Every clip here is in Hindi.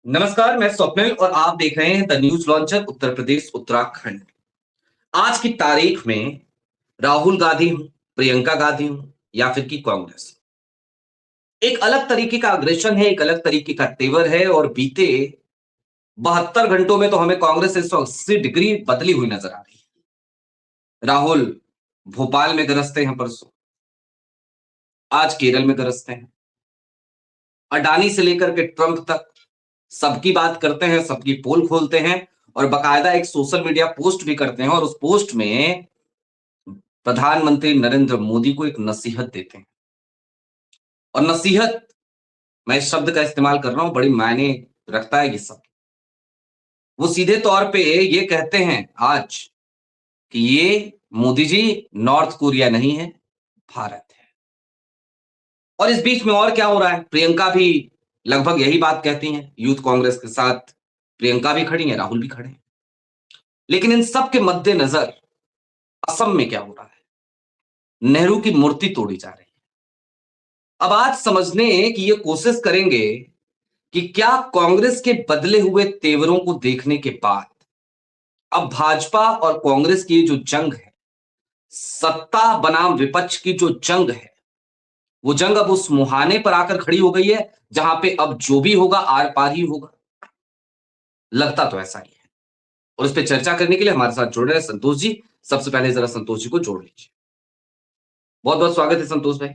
नमस्कार, मैं स्वप्निल और आप देख रहे हैं the news launcher Uttar Pradesh Uttarakhand. आज की तारीख में राहुल गांधी हूं, प्रियंका गांधी हूं या फिर की कांग्रेस, एक अलग तरीके का अग्रेशन है, एक अलग तरीके का तेवर है। और बीते 72 घंटों में तो हमें कांग्रेस 180 डिग्री बदली हुई नजर आ रही है। राहुल भोपाल में गरजते हैं, परसों आज केरल में गरजते हैं। अडानी से लेकर के ट्रंप तक सबकी बात करते हैं, सबकी पोल खोलते हैं और बकायदा एक सोशल मीडिया पोस्ट भी करते हैं। और उस पोस्ट में प्रधानमंत्री नरेंद्र मोदी को एक नसीहत देते हैं। और नसीहत, मैं इस शब्द का इस्तेमाल कर रहा हूं, बड़ी मायने रखता है ये सब। वो सीधे तौर पे ये कहते हैं आज कि ये मोदी जी नॉर्थ कोरिया नहीं है, भारत है। और इस बीच में और क्या हो रहा है, प्रियंका भी लगभग यही बात कहती हैं। यूथ कांग्रेस के साथ प्रियंका भी खड़ी है, राहुल भी खड़े हैं। लेकिन इन सब के मद्देनजर असम में क्या हो रहा है, नेहरू की मूर्ति तोड़ी जा रही है। अब आज समझने की ये कोशिश करेंगे कि क्या कांग्रेस के बदले हुए तेवरों को देखने के बाद अब भाजपा और कांग्रेस की जो जंग है, सत्ता बनाम विपक्ष की जो जंग है, वो जंग अब उस मुहाने पर आकर खड़ी हो गई है जहां पे अब जो भी होगा आर पार ही होगा। लगता तो ऐसा ही है। और इस पे चर्चा करने के लिए हमारे साथ जुड़ रहे हैं संतोष जी। सबसे पहले जरा संतोष जी को जोड़ लीजिए। बहुत बहुत स्वागत है संतोष भाई।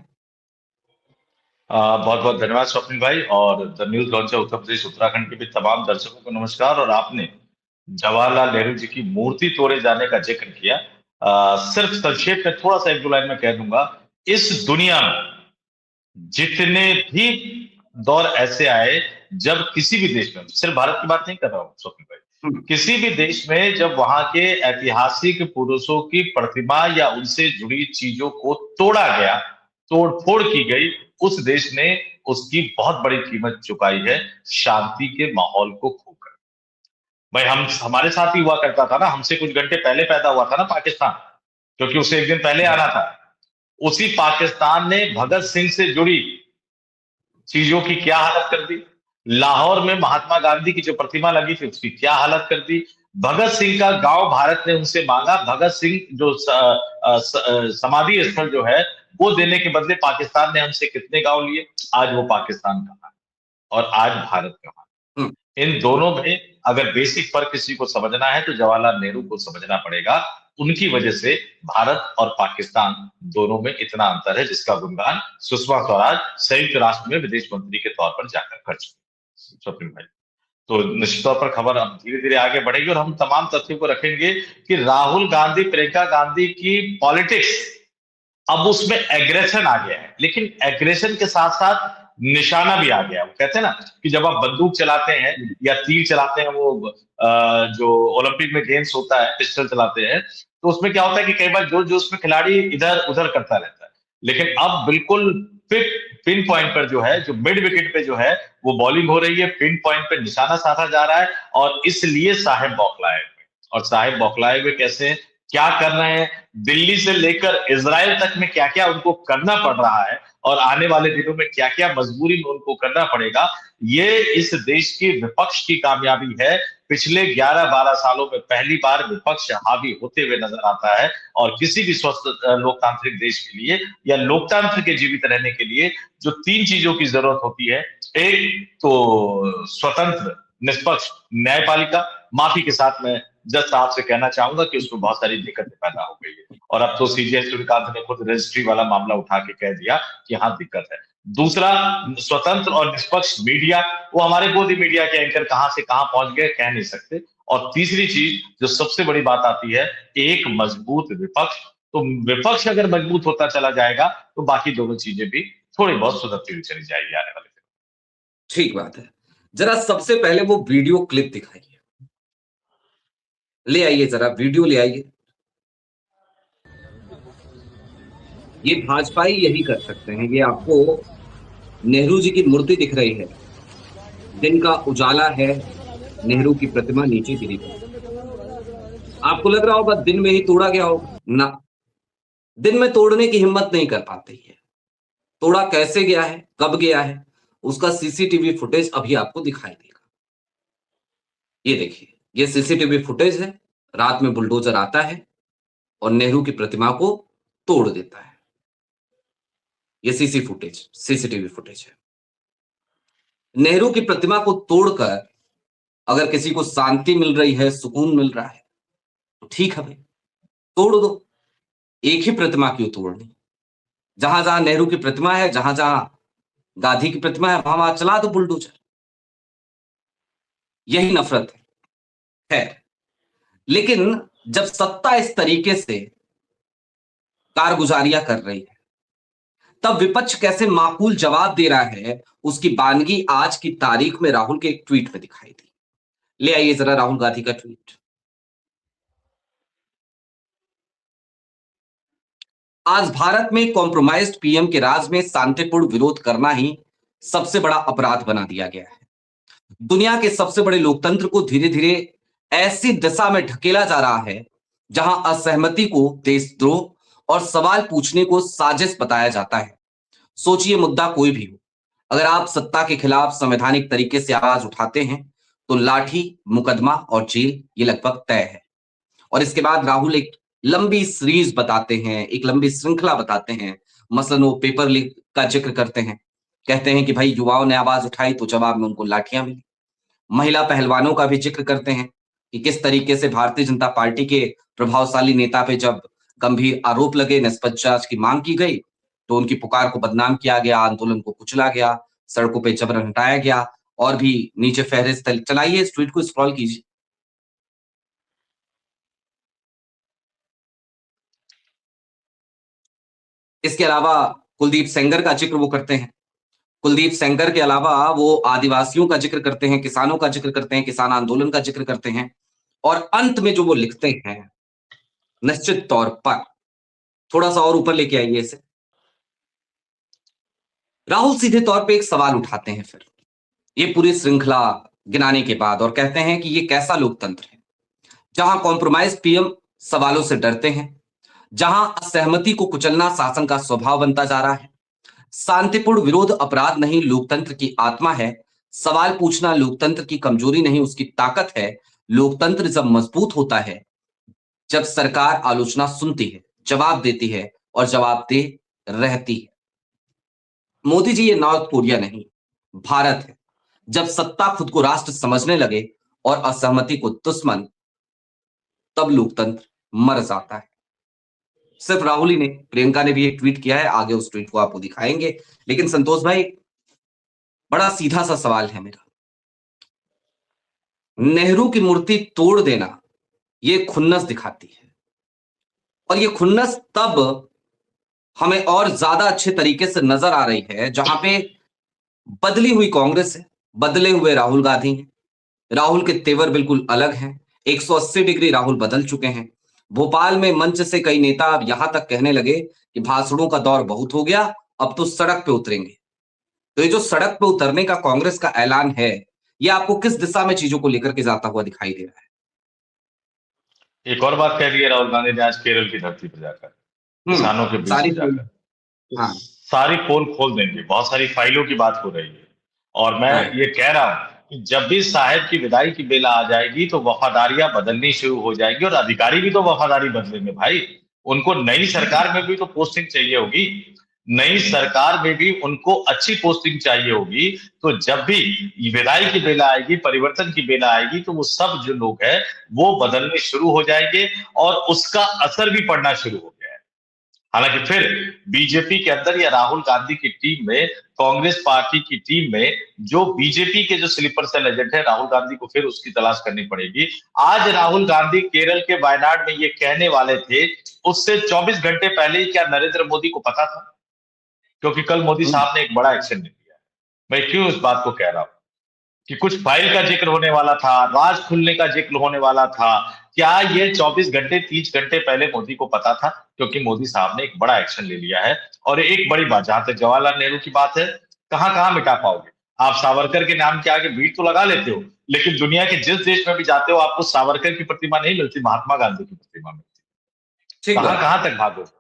बहुत बहुत धन्यवाद स्वप्निल भाई। और the news launcher Uttar Pradesh Uttarakhand के भी तमाम दर्शकों को नमस्कार। और आपने जवाहरलाल नेहरू जी की मूर्ति तोड़े जाने का जिक्र किया। सिर्फ संक्षेप में थोड़ा सा एक दो लाइन में कह दूंगा। इस दुनिया में जितने भी दौर ऐसे आए जब किसी भी देश में, सिर्फ भारत की बात नहीं कर रहा हूँ स्वप्निल भाई, हम्म। किसी भी देश में जब वहां के ऐतिहासिक पुरुषों की प्रतिमा या उनसे जुड़ी चीजों को तोड़ा गया, तोड़ फोड़ की गई, उस देश ने उसकी बहुत बड़ी कीमत चुकाई है, शांति के माहौल को खोकर। भाई हम हमारे साथ ही हुआ करता था ना, हमसे कुछ घंटे पहले पैदा हुआ था ना पाकिस्तान, क्योंकि उसे एक दिन पहले आना था। उसी पाकिस्तान ने भगत सिंह से जुड़ी चीजों की क्या हालत कर दी। लाहौर में महात्मा गांधी की जो प्रतिमा लगी थी उसकी क्या हालत कर दी। भगत सिंह का गांव भारत ने उनसे मांगा, भगत सिंह जो समाधि स्थल जो है वो देने के बदले पाकिस्तान ने हमसे कितने गांव लिए। आज वो पाकिस्तान कहाँ है और आज भारत कहाँ हम्म। है। इन दोनों में अगर बेसिक फर्क किसी को समझना है तो जवाहरलाल नेहरू को समझना पड़ेगा। उनकी वजह से भारत और पाकिस्तान दोनों में इतना अंतर है जिसका गुणगान सुषमा स्वराज संयुक्त राष्ट्र में विदेश मंत्री के तौर पर जाकर कर चुके स्वप्निल भाई। तो निश्चित तौर पर खबर अब धीरे धीरे आगे बढ़ेगी और हम तमाम तथ्यों को रखेंगे कि राहुल गांधी प्रियंका गांधी की पॉलिटिक्स अब उसमें एग्रेशन आ गया है, लेकिन एग्रेशन के साथ साथ निशाना भी आ गया है। वो कहते हैं ना कि जब आप बंदूक चलाते हैं या तीर चलाते हैं, वो जो ओलंपिक में गेम्स होता है, पिस्टल चलाते हैं, तो उसमें क्या होता है कि कई बार जोश जोश में खिलाड़ी इधर उधर करता रहता है। लेकिन अब बिल्कुल फिट पिन पॉइंट पर जो है, जो मिड विकेट पे जो है वो बॉलिंग हो रही है, पिन पॉइंट पे निशाना साधा जा रहा है। और इसलिए साहेब बौखलाए हुए, और साहेब बौखलाए हुए कैसे, क्या कर रहे हैं, दिल्ली से लेकर इजराइल तक में क्या क्या उनको करना पड़ रहा है और आने वाले दिनों में क्या क्या मजबूरी में उनको करना पड़ेगा, ये इस देश की विपक्ष की कामयाबी है। पिछले 11-12 सालों में पहली बार विपक्ष हावी होते हुए नजर आता है। और किसी भी स्वस्थ लोकतांत्रिक देश के लिए या लोकतंत्र के जीवित रहने के लिए जो तीन चीजों की जरूरत होती है, एक तो स्वतंत्र निष्पक्ष न्यायपालिका। माफी के साथ में जज साहब से कहना चाहूंगा कि उसमें बहुत सारी दिक्कतें पैदा हो गई है, और अब तो सीजीआई सूर्यकांत ने खुद रजिस्ट्री वाला मामला उठा के कह दिया कि हाँ दिक्कत है। दूसरा, स्वतंत्र और निष्पक्ष मीडिया। वो हमारे गोदी मीडिया के एंकर कहां से कहां पहुंच गए कह नहीं सकते। और तीसरी चीज जो सबसे बड़ी बात आती है, एक मजबूत विपक्ष। तो विपक्ष अगर मजबूत होता चला जाएगा तो बाकी दोनों चीजें भी थोड़ी बहुत सुधरती हुई चली जाएगी आने वाले दिन। ठीक बात है। जरा सबसे पहले वो वीडियो क्लिप दिखाइए, ले आइए, जरा वीडियो ले आइए। ये भाजपाई यही कर सकते हैं। ये आपको नेहरू जी की मूर्ति दिख रही है, दिन का उजाला है, नेहरू की प्रतिमा नीचे गिरी है। आपको लग रहा होगा दिन में ही तोड़ा गया होगा ना, दिन में तोड़ने की हिम्मत नहीं कर पाते है। तोड़ा कैसे गया है, कब गया है, उसका सीसीटीवी फुटेज अभी आपको दिखाई देगा। ये देखिए, ये सीसीटीवी फुटेज है। रात में बुलडोजर आता है और नेहरू की प्रतिमा को तोड़ देता है। ये सीसीटीवी फुटेज है। नेहरू की प्रतिमा को तोड़कर अगर किसी को शांति मिल रही है, सुकून मिल रहा है, तो ठीक है भाई, तोड़ दो। एक ही प्रतिमा क्यों तोड़नी? जहां जहां नेहरू की प्रतिमा है, जहां जहां गांधी की प्रतिमा है, वहां वहां चला दो बुलडोजर। यही नफरत है। लेकिन जब सत्ता इस तरीके से कारगुजारियां कर रही है, तब विपक्ष कैसे माकूल जवाब दे रहा है, उसकी बानगी आज की तारीख में राहुल के एक ट्वीट में दिखाई दी। ले आइए जरा राहुल गांधी का ट्वीट। आज भारत में कॉम्प्रोमाइज्ड पीएम के राज में शांतिपूर्ण विरोध करना ही सबसे बड़ा अपराध बना दिया गया है। दुनिया के सबसे बड़े लोकतंत्र को धीरे धीरे ऐसी दिशा में ढकेला जा रहा है जहां असहमति को देशद्रोह और सवाल पूछने को साजिश बताया जाता है। सोचिए, मुद्दा कोई भी हो, अगर आप सत्ता के खिलाफ संवैधानिक तरीके से आवाज उठाते हैं तो लाठी, मुकदमा और जेल ये लगभग तय है। और इसके बाद राहुल एक लंबी सीरीज बताते हैं, एक लंबी श्रृंखला बताते हैं। मसलन वो पेपर लीक का जिक्र करते हैं, कहते हैं कि भाई युवाओं ने आवाज उठाई तो जवाब में उनको लाठियां मिली। महिला पहलवानों का भी जिक्र करते हैं कि किस तरीके से भारतीय जनता पार्टी के प्रभावशाली नेता पे जब गंभीर आरोप लगे, निष्पक्ष जांच की मांग की गई, तो उनकी पुकार को बदनाम किया गया, आंदोलन को कुचला गया, सड़कों पे जबरन हटाया गया। और भी नीचे फहरिस्त चलाइए, इस ट्वीट को स्क्रॉल कीजिए। इसके अलावा कुलदीप सेंगर का जिक्र वो करते हैं। कुलदीप सेंगर के अलावा वो आदिवासियों का जिक्र करते हैं, किसानों का जिक्र करते हैं, किसान आंदोलन का जिक्र करते हैं। और अंत में जो वो लिखते हैं, निश्चित तौर पर थोड़ा सा और ऊपर लेके आइए इसे। राहुल सीधे तौर पे एक सवाल उठाते हैं फिर ये पूरी श्रृंखला गिनाने के बाद, और कहते हैं कि ये कैसा लोकतंत्र है जहां कॉम्प्रोमाइज पीएम सवालों से डरते हैं, जहां असहमति को कुचलना शासन का स्वभाव बनता जा रहा है। शांतिपूर्ण विरोध अपराध नहीं, लोकतंत्र की आत्मा है। सवाल पूछना लोकतंत्र की कमजोरी नहीं, उसकी ताकत है। लोकतंत्र जब मजबूत होता है, जब सरकार आलोचना सुनती है, जवाब देती है और जवाब दे रहती है। मोदी जी, ये नॉर्थ कोरिया नहीं, भारत है। जब सत्ता खुद को राष्ट्र समझने लगे और असहमति को दुश्मन, तब लोकतंत्र मर जाता है। सिर्फ राहुल ही ने, प्रियंका ने भी एक ट्वीट किया है, आगे उस ट्वीट को आपको दिखाएंगे। लेकिन संतोष भाई, बड़ा सीधा सा सवाल है मेरा। नेहरू की मूर्ति तोड़ देना ये खुन्नस दिखाती है, और ये खुन्नस तब हमें और ज्यादा अच्छे तरीके से नजर आ रही है जहां पे बदली हुई कांग्रेस है, बदले हुए राहुल गांधी हैं। राहुल के तेवर बिल्कुल अलग हैं। 180 डिग्री राहुल बदल चुके हैं। भोपाल में मंच से कई नेता अब यहां तक कहने लगे कि भाषणों का दौर बहुत हो गया, अब तो सड़क पे उतरेंगे। तो ये जो सड़क पे उतरने का कांग्रेस का ऐलान है, ये आपको किस दिशा में चीजों को लेकर के जाता हुआ दिखाई दे रहा है? एक और बात कह दी है राहुल गांधी ने आज केरल की धरती पर जाकर, किसानों के बीच सारी में जाकर, हाँ सारी पोल खोल देंगे। बहुत सारी फाइलों की बात हो रही है। और मैं हाँ ये कह रहा हूं कि जब भी साहेब की विदाई की बेला आ जाएगी तो वफादारियां बदलनी शुरू हो जाएगी, और अधिकारी भी तो वफादारी बदलेंगे भाई। उनको नई सरकार में भी तो पोस्टिंग चाहिए होगी, नई सरकार में भी उनको अच्छी पोस्टिंग चाहिए होगी। तो जब भी विदाई की बेला आएगी, परिवर्तन की बेला आएगी, तो वो सब जो लोग हैं वो बदलने शुरू हो जाएंगे, और उसका असर भी पड़ना शुरू हो गया है। हालांकि फिर बीजेपी के अंदर या राहुल गांधी की टीम में, कांग्रेस पार्टी की टीम में जो बीजेपी के जो स्लीपर सेल एजेंट है, राहुल गांधी को फिर उसकी तलाश करनी पड़ेगी। आज राहुल गांधी केरल के वायनाड में ये कहने वाले थे, उससे 24 घंटे पहले ही क्या नरेंद्र मोदी को पता था? क्योंकि कल मोदी साहब ने एक बड़ा एक्शन ले लिया। मैं क्यों इस बात को कह रहा हूं कि कुछ फाइल का जिक्र होने वाला था, राज खुलने का जिक्र होने वाला था। क्या ये 24 घंटे 30 घंटे पहले मोदी को पता था? क्योंकि मोदी साहब ने एक बड़ा एक्शन ले लिया है। और एक बड़ी बात, जहां तक जवाहरलाल नेहरू की बात है, कहां कहां मिटा पाओगे आप? सावरकर के नाम के आगे भीड़ तो लगा लेते हो, लेकिन दुनिया के जिस देश में भी जाते हो आपको सावरकर की प्रतिमा नहीं मिलती, महात्मा गांधी की प्रतिमा मिलती। ठीक कहां बात। कहां तक भागोगे,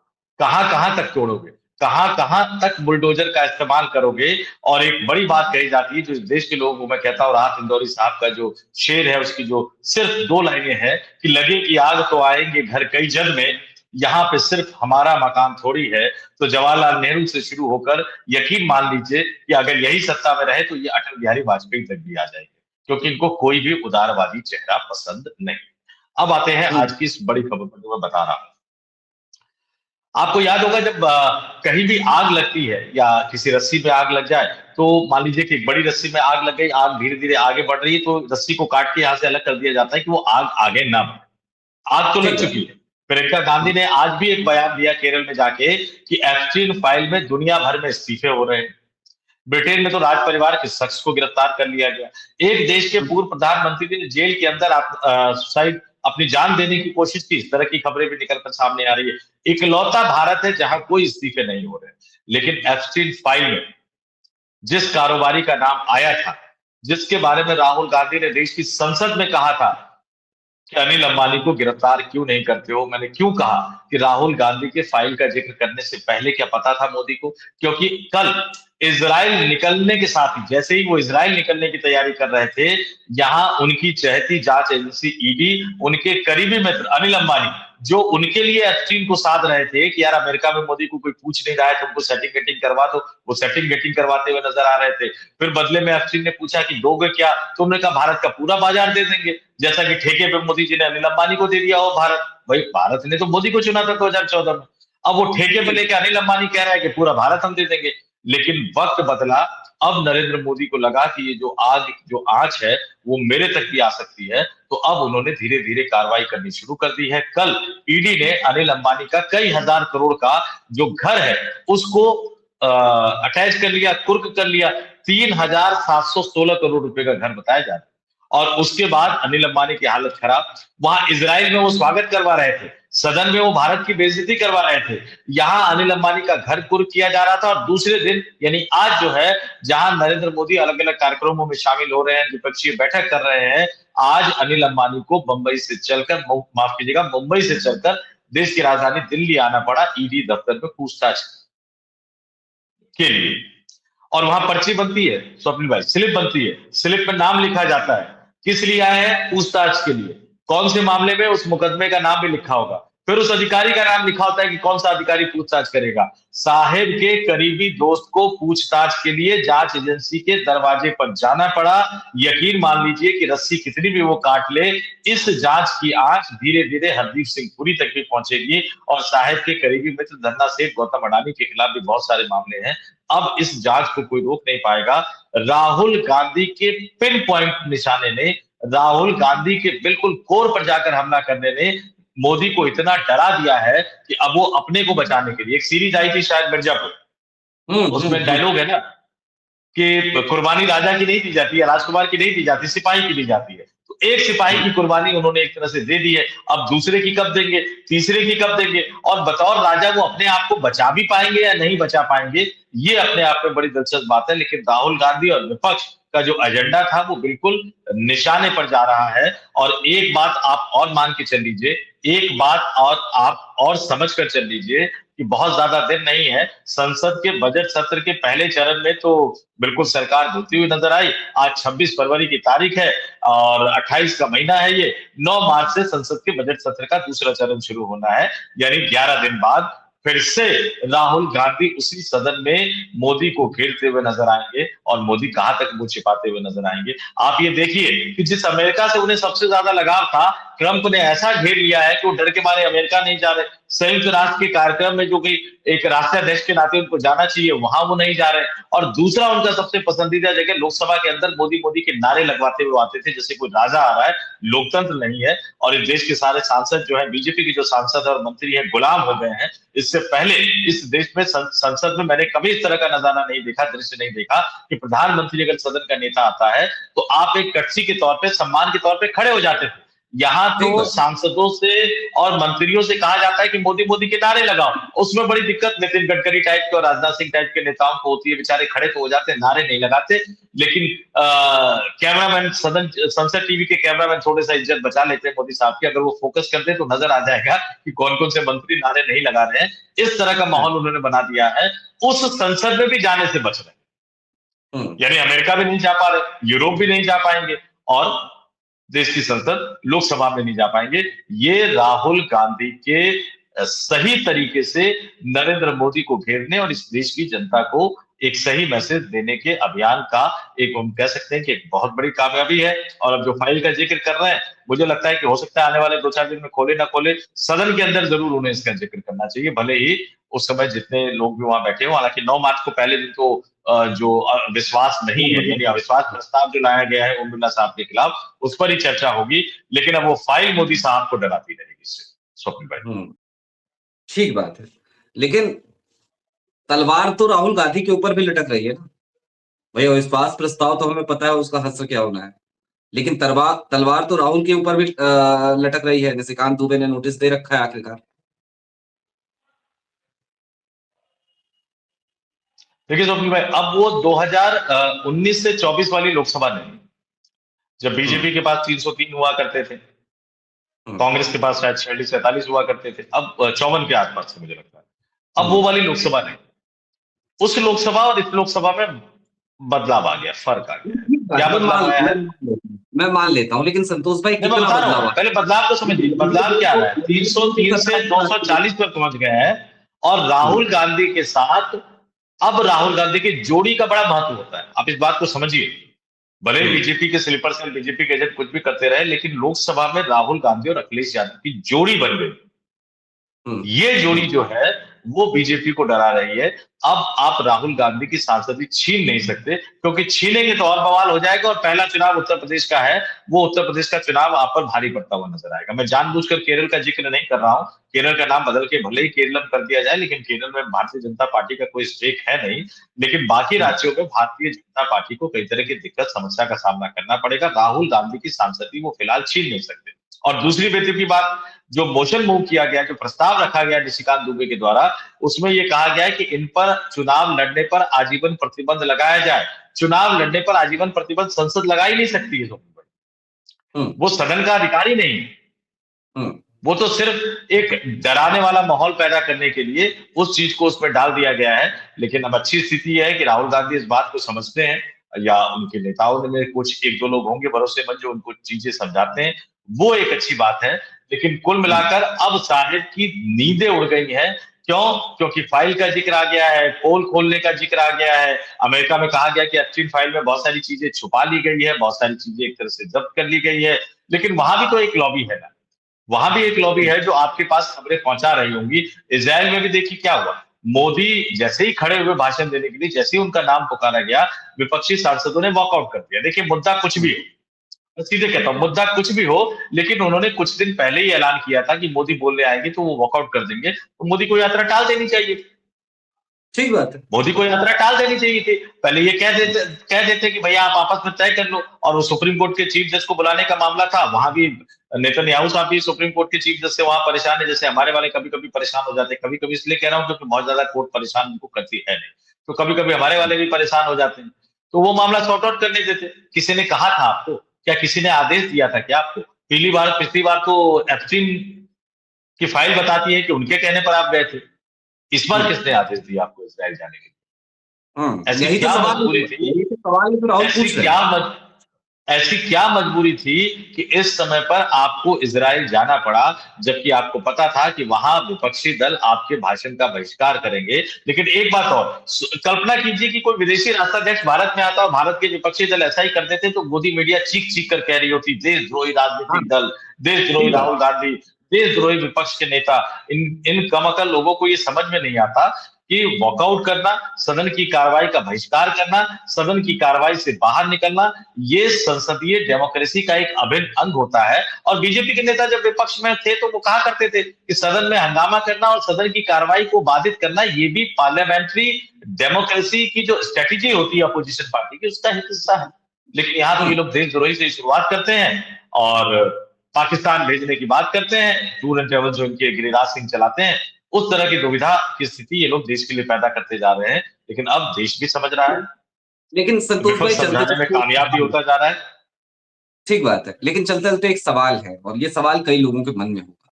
कहां कहां तक तोड़ोगे? कहां कहां तक बुलडोजर का इस्तेमाल करोगे। और एक बड़ी बात कही जाती है, जो इस देश के लोगों को मैं कहता हूँ, राहत इंदौरी साहब का जो शेर है, उसकी जो सिर्फ 2 लाइनें हैं कि लगे कि आग तो आएंगे घर कई जन में, यहाँ पे सिर्फ हमारा मकान थोड़ी है। तो जवाहरलाल नेहरू से शुरू होकर यकीन मान लीजिए कि अगर यही सत्ता में रहे तो ये अटल बिहारी वाजपेयी तक भी आ जाएंगे, क्योंकि इनको कोई भी उदारवादी चेहरा पसंद नहीं। अब आते हैं आज की इस बड़ी खबर पर जो मैं बता रहा हूं। आपको याद होगा जब कहीं भी आग लगती है या किसी रस्सी पे आग लग जाए, तो मान लीजिए कि एक बड़ी रस्सी में आग लग गई, आग धीरे धीरे आगे बढ़ रही है, तो रस्सी को काट के यहां से अलग कर दिया जाता है कि वो आग आगे ना बढ़े। आग तो लग ठीक है। चुकी है। प्रियंका गांधी ने आज भी एक बयान दिया केरल में जाके कि एप्स्टीन फाइल में दुनिया भर में इस्तीफे हो रहे हैं। ब्रिटेन में तो राज परिवार के शख्स को गिरफ्तार कर लिया गया। एक देश के पूर्व प्रधानमंत्री ने जेल के अंदर सुसाइड, अपनी जान देने की कोशिश की। इस तरह की खबरें भी निकलकर सामने आ रही है। इकलौता भारत है जहां कोई इस्तीफे नहीं हो रहे, लेकिन एप्स्टीन फाइल में जिस कारोबारी का नाम आया था, जिसके बारे में राहुल गांधी ने देश की संसद में कहा था कि अनिल अंबानी को गिरफ्तार क्यों नहीं करते हो, मैंने क्यों कहा कि राहुल गांधी के फाइल का जिक्र करने से पहले क्या पता था मोदी को? क्योंकि कल इजराइल निकलने के साथ ही, जैसे ही वो इजराइल निकलने की तैयारी कर रहे थे, यहां उनकी चहेती जांच एजेंसी ईडी, उनके करीबी मित्र अनिल अंबानी, जो उनके लिए एप्स्टीन को साध रहे थे कि यार अमेरिका में मोदी को कोई पूछ नहीं रहा है, तुमको सेटिंग गेटिंग करवा दो, वो सेटिंग गेटिंग करवाते हुए नजर आ रहे थे। फिर बदले में एप्स्टीन ने पूछा कि दोगे क्या? तुमने कहा भारत का पूरा बाजार दे देंगे, जैसा कि ठेके पे मोदी जी ने अनिल अंबानी को दे दिया हो भारत। भाई भारत ने तो मोदी को चुना था 2014 में, अब वो ठेके पे लेके अनिल अंबानी कह रहा है कि पूरा भारत हम दे देंगे। लेकिन वक्त बदला, अब नरेंद्र मोदी को लगा कि ये जो आंच है वो मेरे तक भी आ सकती है, तो अब उन्होंने धीरे धीरे कार्रवाई करनी शुरू कर दी है। कल ईडी ने अनिल अंबानी का कई हजार करोड़ का जो घर है उसको अटैच कर लिया, कुर्क कर लिया। 3,716 करोड़ रुपए का घर बताया जा रहा है। और उसके बाद अनिल अंबानी की हालत खराब। वहां इजराइल में वो स्वागत करवा रहे थे, सदन में वो भारत की बेइज्जती करवा रहे थे। यहां अनिल अंबानी का घर कुर्क किया जा रहा था, और दूसरे दिन यानी आज जो है, जहां नरेंद्र मोदी अलग अलग कार्यक्रमों में शामिल हो रहे हैं, द्विपक्षीय बैठक कर रहे हैं, आज अनिल अंबानी को मुंबई से चलकर देश की राजधानी दिल्ली आना पड़ा ईडी दफ्तर में पूछताछ के लिए। और वहां पर्ची बनती है, स्वप्निल भाई, स्लिप बनती है, स्लिप में नाम लिखा जाता है किस लिए आए हैं, पूछताछ के लिए। कौन से मामले में, उस मुकदमे का नाम भी लिखा होगा, फिर उस अधिकारी का नाम लिखा होता है कि कौन सा अधिकारी पूछताछ करेगा। साहेब के करीबी दोस्त को पूछताछ के लिए जांच एजेंसी के दरवाजे पर जाना पड़ा। यकीन मान लीजिए कि रस्सी कितनी भी वो काट ले, इस जांच की आंच धीरे धीरे हरदीप सिंह पुरी तक भी पहुंचेगी। और साहेब के करीबी मित्र धन्ना सेठ, गौतम अडानी के खिलाफ भी बहुत सारे मामले हैं। अब इस जांच को कोई रोक नहीं पाएगा। राहुल गांधी के पिन पॉइंट निशाने ने, राहुल गांधी के बिल्कुल कोर पर जाकर हमला करने ने मोदी को इतना डरा दिया है कि अब वो अपने को बचाने के लिए, एक सीरीज आई थी शायद मिर्जापुर, उसमें डायलॉग है ना कि कुर्बानी राजा की नहीं दी जाती है, राजकुमार की नहीं दी जाती, सिपाही की दी जाती है। तो एक सिपाही की कुर्बानी उन्होंने एक तरह से दे दी है, अब दूसरे की कब देंगे, तीसरे की कब देंगे, और बतौर राजा वो अपने आप को बचा भी पाएंगे या नहीं बचा पाएंगे, ये अपने आप में बड़ी दिलचस्प बात है। लेकिन राहुल गांधी और विपक्ष का जो एजेंडा था वो बिल्कुल निशाने पर जा रहा है। और एक बात आप और मान के चल लीजिए, एक बात और आप और समझ कर चल लीजिए कि बहुत ज्यादा दिन नहीं है, संसद के बजट सत्र के पहले चरण में तो बिल्कुल सरकार धुलती हुई नजर आई। आज 26 फरवरी की तारीख है और 28 का महीना है ये। 9 मार्च से संसद के बजट सत्र का दूसरा चरण शुरू होना है, यानी 11 दिन बाद फिर से राहुल गांधी उसी सदन में मोदी को घेरते हुए नजर आएंगे। और मोदी कहां तक मुंह छिपाते हुए नजर आएंगे। आप ये देखिए कि जिस अमेरिका से उन्हें सबसे ज्यादा लगाव था, ट्रंप ने ऐसा घेर लिया है कि वो डर के मारे अमेरिका नहीं जा रहे। संयुक्त राष्ट्र के कार्यक्रम में जो कि एक राष्ट्राध्यक्ष के नाते उनको जाना चाहिए, वहां वो नहीं जा रहे। और दूसरा उनका सबसे पसंदीदा जगह लोकसभा के अंदर मोदी मोदी के नारे लगवाते हुए आते थे, जैसे कोई राजा आ रहा है, लोकतंत्र नहीं है। और इस देश के सारे सांसद जो है, बीजेपी के जो सांसद और मंत्री हैं, गुलाम हो गए हैं। इससे पहले इस देश में संसद में मैंने कभी इस तरह का नजारा नहीं देखा, दृश्य नहीं देखा कि प्रधानमंत्री अगर सदन का नेता आता है तो आप एक कटसी के तौर पे, सम्मान के तौर पे खड़े हो जाते थे। यहाँ ठीक तो बात। सांसदों से और मंत्रियों से कहा जाता है कि मोदी मोदी के नारे लगाओ, उसमें बड़ी दिक्कत नितिन गडकरी टाइप के और राजनाथ सिंह टाइप के नेताओं को होती है, बेचारे खड़े तो हो जाते हैं, नारे नहीं लगाते, लेकिन कैमरामैन संसद टीवी के कैमरामैन थोड़े सा इज्जत बचा लेते हैं मोदी साहब की, अगर वो फोकस कर दे तो नजर आ जाएगा कि कौन कौन से मंत्री नारे नहीं लगा रहे हैं। इस तरह का माहौल उन्होंने बना दिया है, उस संसद में भी जाने से बच रहे हैं, यानी अमेरिका भी नहीं जा पा रहे, यूरोप भी नहीं जा पाएंगे और देश की संसद लोकसभा में नहीं जा पाएंगे। ये राहुल गांधी के सही तरीके से नरेंद्र मोदी को घेरने और इस देश की जनता को एक सही मैसेज देने के अभियान का एक, हम कह सकते हैं कि एक बहुत बड़ी कामयाबी है। और अब जो फाइल का जिक्र कर रहे हैं, मुझे लगता है कि हो सकता है आने वाले 2-4 दिन में खोले ना खोले, सदन के अंदर जरूर उन्हें इसका जिक्र करना चाहिए, भले ही उस समय जितने लोग भी वहां बैठे हो। हालांकि 9 मार्च को पहले दिन तो जो विश्वास नहीं है, यानी अविश्वास प्रस्ताव जो लाया गया है ओम बिरला साहब के खिलाफ, उस पर ही चर्चा होगी, लेकिन अब वो फाइल मोदी साहब को डराती रहेगी इससे, स्वप्निल भाई। ठीक बात है, लेकिन तलवार तो राहुल गांधी के ऊपर भी लटक रही है ना भाई। अविश्वास प्रस्ताव तो हमें पता है उसका हश्र क्या होना है, लेकिन तलवार तो राहुल के ऊपर भी लटक रही है। निशिकांत दुबे ने नोटिस दे रखा है आखिरकार। देखिए स्वप्निल भाई, अब वो 2019 से 24 वाली लोकसभा नहीं, जब बीजेपी के पास 303 हुआ करते थे, कांग्रेस के पास शायद 46-47 हुआ करते थे, अब 54 के आसपास से मुझे लगता है, अब वो वाली लोकसभा नहीं, उस लोकसभा और इस लोकसभा में बदलाव आ गया, फर्क आ गया। क्या बदलाव आया है? मैं मान लेता हूं, लेकिन संतोष भाई मैं बता रहा हूं, पहले बदलाव तो समझिए, बदलाव क्या आ रहा है? 303 से 240 पर पहुंच गए हैं और राहुल गांधी के साथ अब राहुल गांधी की जोड़ी का बड़ा महत्व होता है। आप इस बात को समझिए, भले ही बीजेपी के स्लीपर सेल, बीजेपी के एजेंट कुछ भी करते रहे, लेकिन लोकसभा में राहुल गांधी और अखिलेश यादव की जोड़ी बन गई। ये जोड़ी जो है वो बीजेपी को डरा रही है। अब आप राहुल गांधी की सांसदी छीन नहीं सकते, क्योंकि छीनेंगे तो और बवाल हो जाएगा। और पहला चुनाव उत्तर प्रदेश का है, वो उत्तर प्रदेश का चुनाव आप पर भारी पड़ता हुआ नजर आएगा। मैं जानबूझकर केरल का जिक्र नहीं कर रहा हूं, केरल का नाम बदल के भले ही केरलम कर दिया जाए, लेकिन केरल में भारतीय जनता पार्टी का कोई स्टेक है नहीं। लेकिन बाकी राज्यों में भारतीय जनता पार्टी को कई तरह की दिक्कत समस्या का सामना करना पड़ेगा। राहुल गांधी की सांसदी वो फिलहाल छीन नहीं सकते। और दूसरी बेहतरीन की बात, जो मोशन मूव किया गया, जो प्रस्ताव रखा गया निशिकांत दुबे के द्वारा, उसमें यह कहा गया है कि इन पर चुनाव लड़ने पर आजीवन प्रतिबंध लगाया जाए। चुनाव लड़ने पर आजीवन प्रतिबंध संसद लगा ही नहीं सकती है, वो सदन का अधिकारी नहीं है। वो तो सिर्फ एक डराने वाला माहौल पैदा करने के लिए उस चीज को उसमें डाल दिया गया है। लेकिन अब अच्छी स्थिति है कि राहुल गांधी इस बात को समझते हैं, या उनके नेताओं में कुछ 1-2 लोग होंगे भरोसेमंद जो उनको चीजें समझाते हैं, वो एक अच्छी बात है। लेकिन कुल मिलाकर अब साहिब की नींदें उड़ गई हैं। क्यों? क्योंकि फाइल का जिक्र आ गया है, पोल खोलने का जिक्र आ गया है। अमेरिका में कहा गया कि एप्स्टीन फाइल में बहुत सारी चीजें छुपा ली गई है, बहुत सारी चीजें एक तरह से जब्त कर ली गई है। लेकिन वहां भी तो एक लॉबी है ना, वहां भी एक लॉबी है जो आपके पास खबरें पहुंचा रही होंगी। इजराइल में भी देखिए क्या हुआ, मोदी जैसे ही खड़े हुए भाषण देने के लिए, जैसे ही उनका नाम पुकारा गया, विपक्षी सांसदों ने वॉकआउट कर दिया। देखिए मुद्दा कुछ भी हो, मैं सीधे कहता हूं, मुद्दा कुछ भी हो, लेकिन उन्होंने कुछ दिन पहले ही ऐलान किया था कि मोदी बोलने आएंगे तो वो वॉकआउट कर देंगे, तो मोदी को यात्रा टाल देनी चाहिए। ठीक बात है, मोदी को यात्रा टाल देनी चाहिए थी। पहले ये कह देते कि भैया आप आपस में तय कर लो। और वो सुप्रीम कोर्ट के चीफ जज को बुलाने का मामला था, वहां भी नेतन्याहू साहब भी सुप्रीम कोर्ट के चीफ जज से वहां परेशान है, जैसे हमारे वाले कभी कभी परेशान हो जाते हैं। कभी कभी इसलिए कह रहा हूं क्योंकि बहुत ज्यादा कोर्ट परेशान उनको करती है नहीं, तो कभी कभी हमारे वाले भी परेशान हो जाते हैं। तो वो मामला सॉर्ट आउट करने देते। किसी ने कहा था आपको, क्या किसी ने आदेश दिया था क्या आपको? पिछली बार तो एप्स्टीन की फाइल बताती है कि उनके कहने पर आप गए थे। इस बार किसने आदेश दिया आपको इजराइल जाने के लिए? यही तो सवाल थी, ऐसी क्या मजबूरी थी कि इस समय पर आपको इजराइल जाना पड़ा, जबकि आपको पता था कि वहां विपक्षी दल आपके भाषण का बहिष्कार करेंगे। लेकिन एक बात और, कल्पना कीजिए कि कोई विदेशी राष्ट्राध्यक्ष भारत में आता और भारत के विपक्षी दल ऐसा ही कर देते, तो मोदी मीडिया चीख चीख कर कह रही होती, देशद्रोही राजनीतिक दल, देशद्रोही राहुल गांधी, देशद्रोही विपक्ष के नेता। इन कमअकल लोगों को ये समझ में नहीं आता कि वॉकआउट करना, सदन की कार्रवाई का बहिष्कार करना, सदन की कार्रवाई से बाहर निकलना, ये संसदीय डेमोक्रेसी का एक अभिन्न अंग होता है। और बीजेपी के नेता जब विपक्ष में थे तो वो कहा करते थे कि सदन में हंगामा करना और सदन की कार्रवाई को बाधित करना, ये भी पार्लियामेंट्री डेमोक्रेसी की जो स्ट्रेटेजी होती है अपोजिशन पार्टी की, उसका हिस्सा है। लेकिन यहाँ तो ये लोग देशद्रोही से शुरुआत करते हैं और पाकिस्तान भेजने की बात करते हैं, टूर एंड ट्रेवल जो इनके गिरिराज सिंह चलाते हैं, उस तरह की दुविधा की स्थिति ये लोग देश के लिए पैदा करते जा रहे हैं। लेकिन अब देश भी समझ रहा है, लेकिन संतोष भाई विपक्ष समझाने में कामयाब भी होता जा रहा है। ठीक बात है, लेकिन चलते चलते एक सवाल है और ये सवाल कई लोगों के मन में होगा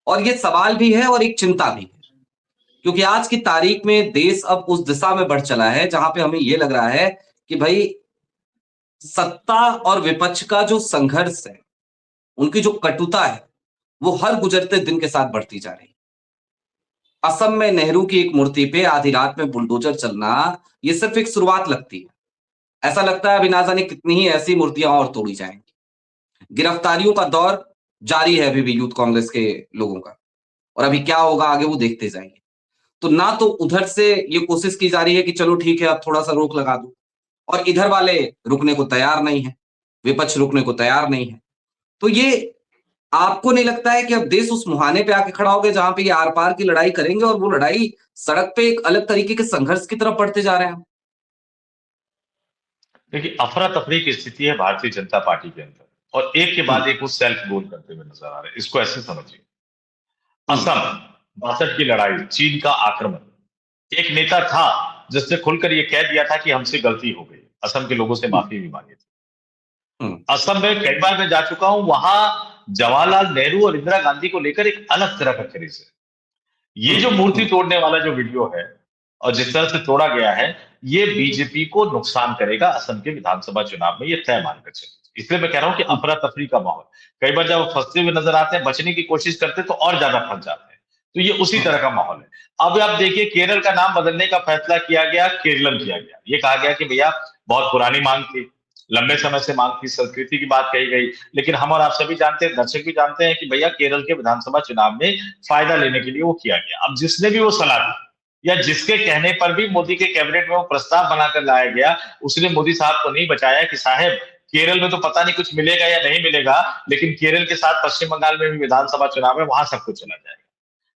और ये सवाल भी है और एक चिंता भी है, क्योंकि आज की तारीख में देश अब उस दिशा में बढ़ चला है जहां पे हमें ये लग रहा है कि भाई सत्ता और विपक्ष का जो संघर्ष है, उनकी जो कटुता है, वो हर गुजरते दिन के साथ बढ़ती जा रही है। असम में नेहरू की एक मूर्ति पे आधी रात में बुलडोजर चलना, ये सिर्फ एक शुरुआत लगती है। ऐसा लगता है अभी ना जाने कितनी ही ऐसी मूर्तियां और तोड़ी जाएंगी। गिरफ्तारियों का दौर जारी है अभी भी यूथ कांग्रेस के लोगों का, और अभी क्या होगा आगे वो देखते जाएंगे। तो ना तो उधर से ये कोशिश की जा रही है कि चलो ठीक है अब थोड़ा सा रोक लगा दो, और इधर वाले रुकने को तैयार नहीं है, विपक्ष रुकने को तैयार नहीं है। तो ये आपको नहीं लगता है कि अब देश उस मुहाने पे आके खड़ा हो गया जहां पे ये आर पार की लड़ाई करेंगे और वो लड़ाई सड़क पे एक अलग तरीके के संघर्ष की तरफ बढ़ते जा रहे हैं? देखिए, अफरा तफरी की स्थिति है भारतीय जनता पार्टी के अंदर, और एक के हम्म। बाद एक वो सेल्फ गोल करते हुए नजर आ रहे हैं। इसको ऐसे समझिए, हम्म। असम 62 की लड़ाई, चीन का आक्रमण, एक नेता था जिसने खुलकर ये कह दिया था कि हमसे गलती हो गई, असम के लोगों से हम्म। माफी भी मांगी थी। हम्म। असम में कई बार मैं जा चुका हूं, वहां जवाहरलाल नेहरू और इंदिरा गांधी को लेकर एक अलग तरह का क्रेज है। ये जो मूर्ति हम्म। तोड़ने वाला जो वीडियो है और जिस तरह से तोड़ा गया है, ये बीजेपी को नुकसान करेगा असम के विधानसभा चुनाव में, ये तय मानकर चलिए। इसलिए मैं कह रहा हूं कि हम्म। अफरा तफरी का माहौल, कई बार जब फंसते हुए नजर आते हैं, बचने की कोशिश करते हैं तो और ज्यादा फंस जाते हैं। तो ये उसी हम्म। तरह का माहौल है। अब आप देखिए, केरल का नाम बदलने का फैसला किया गया, केरलम किया गया। ये कहा गया कि भैया बहुत पुरानी मांग थी, लंबे समय से मांग थी, संस्कृति की बात कही गई। लेकिन हम और आप सभी जानते हैं, दर्शक भी जानते हैं कि भैया केरल के विधानसभा चुनाव में फायदा लेने के लिए वो किया गया। अब जिसने भी वो सलाह दी या जिसके कहने पर भी मोदी के कैबिनेट में वो प्रस्ताव बनाकर लाया गया, उसने मोदी साहब को नहीं बचाया कि साहब केरल में तो पता नहीं कुछ मिलेगा या नहीं मिलेगा, लेकिन केरल के साथ पश्चिम बंगाल में भी विधानसभा चुनाव है, वहां सब कुछ चला जाएगा।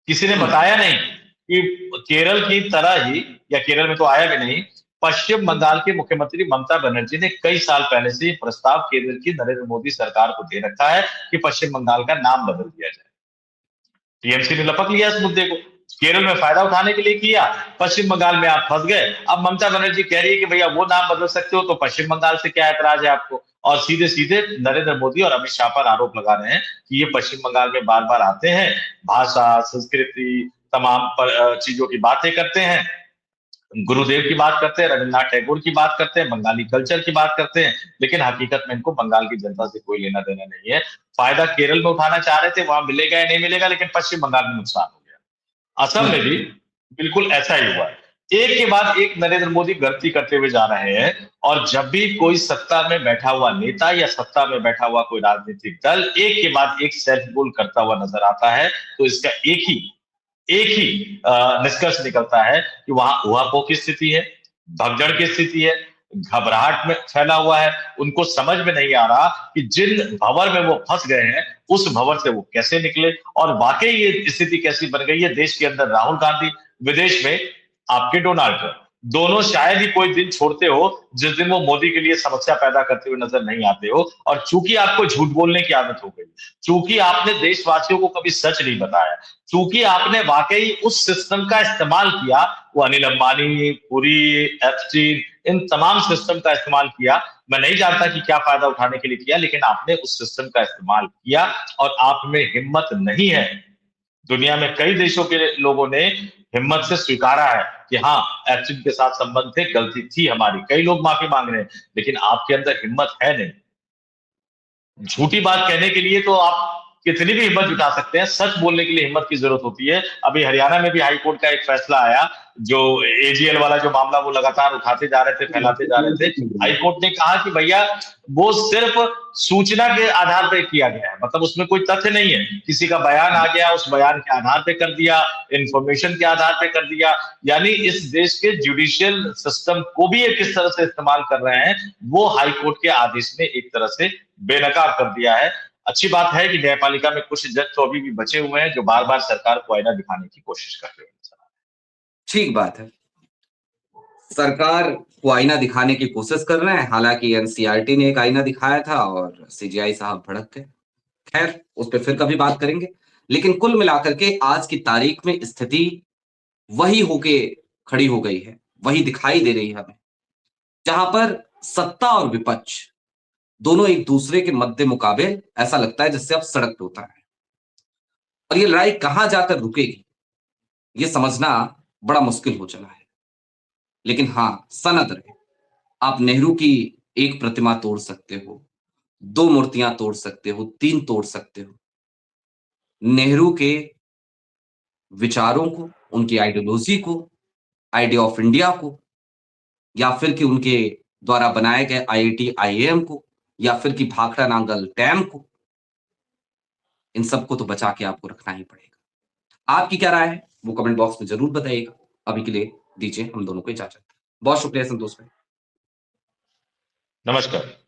किसी ने हम्म। बताया नहीं कि केरल की तरह ही, या केरल में तो आया भी नहीं, पश्चिम बंगाल के मुख्यमंत्री ममता बनर्जी ने कई साल पहले से प्रस्ताव केंद्र की नरेंद्र मोदी सरकार को दे रखा है कि पश्चिम बंगाल का नाम बदल दिया जाए। टीएमसी ने लपक लिया इस मुद्दे को, केरल में फायदा उठाने के लिए किया, पश्चिम बंगाल में आप फंस गए। अब ममता बनर्जी कह रही है कि भैया वो नाम बदल सकते हो तो पश्चिम बंगाल से क्या ऐतराज है आपको, और सीधे सीधे नरेंद्र मोदी और अमित शाह पर आरोप लगा रहे हैं कि ये पश्चिम बंगाल में बार बार आते हैं, भाषा, संस्कृति, तमाम चीजों की बातें करते हैं, गुरुदेव की बात करते हैं, रविन्द्रनाथ टैगोर की बात करते हैं, बंगाली कल्चर की बात करते हैं, लेकिन हकीकत में इनको बंगाल की जनता से कोई लेना देना नहीं है। फायदा केरल में उठाना चाह रहे थे, वहां मिलेगा या नहीं मिलेगा, लेकिन पश्चिम बंगाल में नुकसान हो गया। असम में भी बिल्कुल ऐसा ही हुआ है। एक के बाद एक नरेंद्र मोदी गलती करते हुए जा रहे हैं, और जब भी कोई सत्ता में बैठा हुआ नेता या सत्ता में बैठा हुआ कोई राजनीतिक दल एक के बाद एक सेल्फ गोल करता हुआ नजर आता है, तो इसका एक ही निष्कर्ष निकलता है कि वहां उहापोह की स्थिति है, भगदड़ की स्थिति है, घबराहट में फैला हुआ है। उनको समझ में नहीं आ रहा कि जिन भंवर में वो फंस गए हैं, उस भंवर से वो कैसे निकले, और वाकई ये स्थिति कैसी बन गई है। देश के अंदर राहुल गांधी, विदेश में आपके डोनाल्ड ट्रंप, दोनों शायद ही कोई दिन छोड़ते हो जिस दिन वो मोदी के लिए समस्या पैदा करते हुए नजर नहीं आते हो। और चूंकि आपको झूठ बोलने की आदत हो गई, चूंकि आपने देशवासियों को कभी सच नहीं बताया, चूंकि आपने वाकई उस सिस्टम का इस्तेमाल किया, वो अनिल अंबानी, पुरी, एप्स्टीन, इन तमाम सिस्टम का इस्तेमाल किया। मैं नहीं जानता कि क्या फायदा उठाने के लिए किया, लेकिन आपने उस सिस्टम का इस्तेमाल किया, और आप में हिम्मत नहीं है। दुनिया में कई देशों के लोगों ने हिम्मत से स्वीकारा है कि हाँ, एप्स्टीन के साथ संबंध थे, गलती थी हमारी, कई लोग माफी मांग रहे हैं, लेकिन आपके अंदर हिम्मत है नहीं। झूठी बात कहने के लिए तो आप कितनी भी हिम्मत जुटा सकते हैं, सच बोलने के लिए हिम्मत की जरूरत होती है। अभी हरियाणा में भी हाई कोर्ट का एक फैसला आया, जो एजीएल वाला जो मामला वो लगातार उठाते जा रहे थे, फैलाते जा रहे थे। हाई कोर्ट ने कहा कि भैया वो सिर्फ सूचना के आधार पर किया गया है, मतलब उसमें कोई तथ्य नहीं है, किसी का बयान आ गया, उस बयान के आधार पे कर दिया, इंफॉर्मेशन के आधार पे कर दिया। यानी इस देश के जुडिशियल सिस्टम को भी ये किस तरह से इस्तेमाल कर रहे हैं, वो हाई कोर्ट के आदेश ने एक तरह से बेनकाब कर दिया है। अच्छी बात है कि न्यायपालिका में कुछ जज तो अभी भी बचे हुए हैं जो बार बार सरकार को आईना दिखाने की कोशिश कर रहे हैं। ठीक बात है, सरकार को आईना दिखाने की कोशिश कर रहे हैं। हालांकि एनसीईआरटी ने एक आईना दिखाया था और सीजेआई साहब भड़क गए। खैर उस पर फिर कभी बात करेंगे। लेकिन कुल मिलाकर के आज की तारीख में स्थिति वही होके खड़ी हो गई है, वही दिखाई दे रही है हमें, जहां पर सत्ता और विपक्ष दोनों एक दूसरे के मद्दे मुकाबिल ऐसा लगता है जैसे अब सड़क पे उतर है। और ये लड़ाई कहां जाकर रुकेगी, ये समझना बड़ा मुश्किल हो चला है। लेकिन हां, सनद रहे, आप नेहरू की एक प्रतिमा तोड़ सकते हो, 2 मूर्तियां तोड़ सकते हो, 3 तोड़ सकते हो। नेहरू के विचारों को, उनकी आइडियोलॉजी को, आइडिया ऑफ इंडिया को, या फिर कि उनके द्वारा बनाए गए आईआईटी, आईएएम को, या फिर कि भाखड़ा नांगल डैम को, इन सबको तो बचा के आपको रखना ही पड़ेगा। आपकी क्या राय है, वो कमेंट बॉक्स में ज़रूर बताइएगा। अभी के लिए दीजिए हम दोनों को इजाज़त। बहुत शुक्रिया संतोष भाई। नमस्कार।